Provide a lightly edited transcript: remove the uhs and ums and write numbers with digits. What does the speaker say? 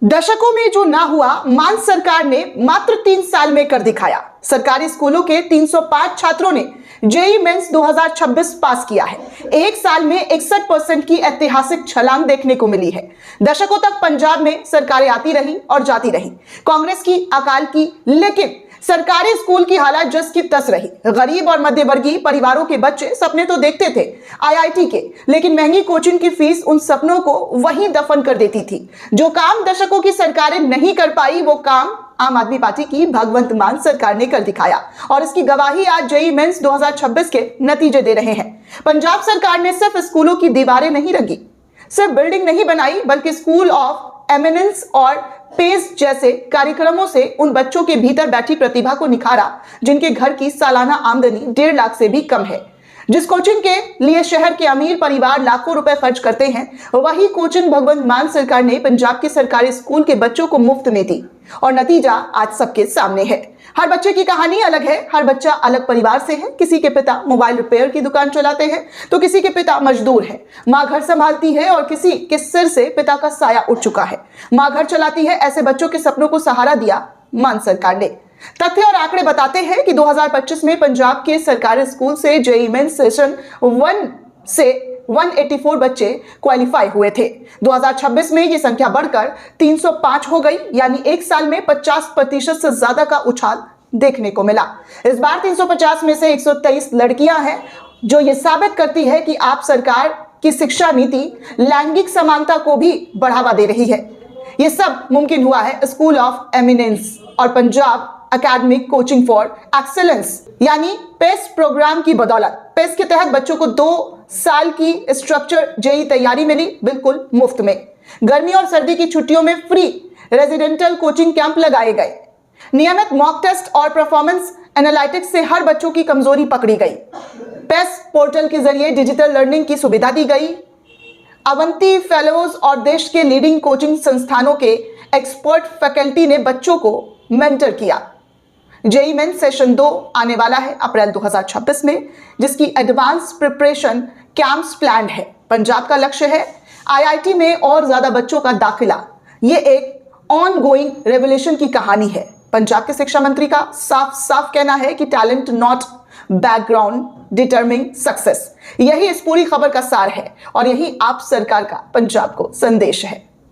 दशकों में जो ना हुआ मान सरकार ने मात्र 3 साल में कर दिखाया। सरकारी स्कूलों के 305 छात्रों ने जेईई मेंस 2026 पास किया है। एक साल में 61% की ऐतिहासिक छलांग देखने को मिली है। दशकों तक पंजाब में सरकारें आती रही और जाती रही, कांग्रेस की, अकाल की, लेकिन सरकारी स्कूल की हालत जस की तस रही। गरीब और मध्य वर्गीय परिवारों के बच्चे सपने तो देखते थे आईआईटी के, लेकिन महंगी कोचिंग की फीस उन सपनों को वहीं दफन कर देती थी। जो काम दशकों की सरकारें नहीं कर पाई, वो काम आम आदमी पार्टी की भगवंत मान सरकार ने कर दिखाया और इसकी गवाही आज जेईई मेंस 2026 के नतीजे दे रहे हैं। पंजाब सरकार ने सिर्फ स्कूलों की दीवारें नहीं रंगी, सिर्फ बिल्डिंग नहीं बनाई, बल्कि स्कूल ऑफ एमिनेंस और पेस जैसे कार्यक्रमों से उन बच्चों के भीतर बैठी प्रतिभा को निखारा जिनके घर की सालाना आमदनी 1.5 लाख से भी कम है। जिस कोचिंग के लिए शहर के अमीर परिवार लाखों रुपए खर्च करते हैं, वही कोचिंग भगवंत मान सरकार ने पंजाब के सरकारी स्कूल के बच्चों को मुफ्त में दी और नतीजा आज सबके सामने है। हर बच्चे की कहानी अलग है, हर बच्चा अलग परिवार से है। किसी के पिता मोबाइल रिपेयर की दुकान चलाते हैं तो किसी के पिता मजदूर है, माँ घर संभालती है और किसी के सिर से पिता का साया उठ चुका है। माँ घर चलाती है, ऐसे बच्चों के सपनों को सहारा दिया मान सरकार ने। तथ्य और आंकड़े बताते हैं कि 2025 में पंजाब के सरकारी स्कूल से जेईई मेंस सेशन 1 से 184 बच्चे क्वालिफाई हुए थे। 2026 में ये संख्या बढ़कर 305 हो गई, यानी एक साल में 50% से ज्यादा का उछाल देखने को मिला। इस बार 350 में से 123 लड़कियां हैं, जो ये साबित करती है कि आप सरकार की शिक्षा नीति लैंगिक समानता को भी बढ़ावा दे रही है। ये सब मुमकिन हुआ है स्कूल ऑफ एमिनेंस और Punjab academic coaching for excellence यानी पेस प्रोग्राम की बदौलत। पेस के तहत बच्चों को 2 साल की स्ट्रक्चर जेईई तैयारी मिली, बिल्कुल मुफ्त में। गर्मी और सर्दी की छुट्टियों में फ्री रेजिडेंटल कोचिंग कैंप लगाए गए। नियमित मॉक टेस्ट और परफॉर्मेंस एनालिटिक्स से हर बच्चों की कमजोरी पकड़ी गई। पेस पोर्टल के जरिए डिजिटल लर्निंग की सुविधा दी गई। अवंती फेलोज और देश के लीडिंग कोचिंग संस्थानों के एक्सपर्ट फैकल्टी ने बच्चों को मेंटर किया। जेईई मेंस सेशन 2 आने वाला है अप्रैल 2026 में, जिसकी एडवांस प्रिपरेशन कैंप्स प्लान्ड है। पंजाब का लक्ष्य है आईआईटी में और ज्यादा बच्चों का दाखिला। ये एक ऑन गोइंग रेवोल्यूशन की कहानी है। पंजाब के शिक्षा मंत्री का साफ साफ कहना है कि talent not background determining success. यही इस पूरी खबर का सार है और यही आप सरकार का पंजाब को संदेश है।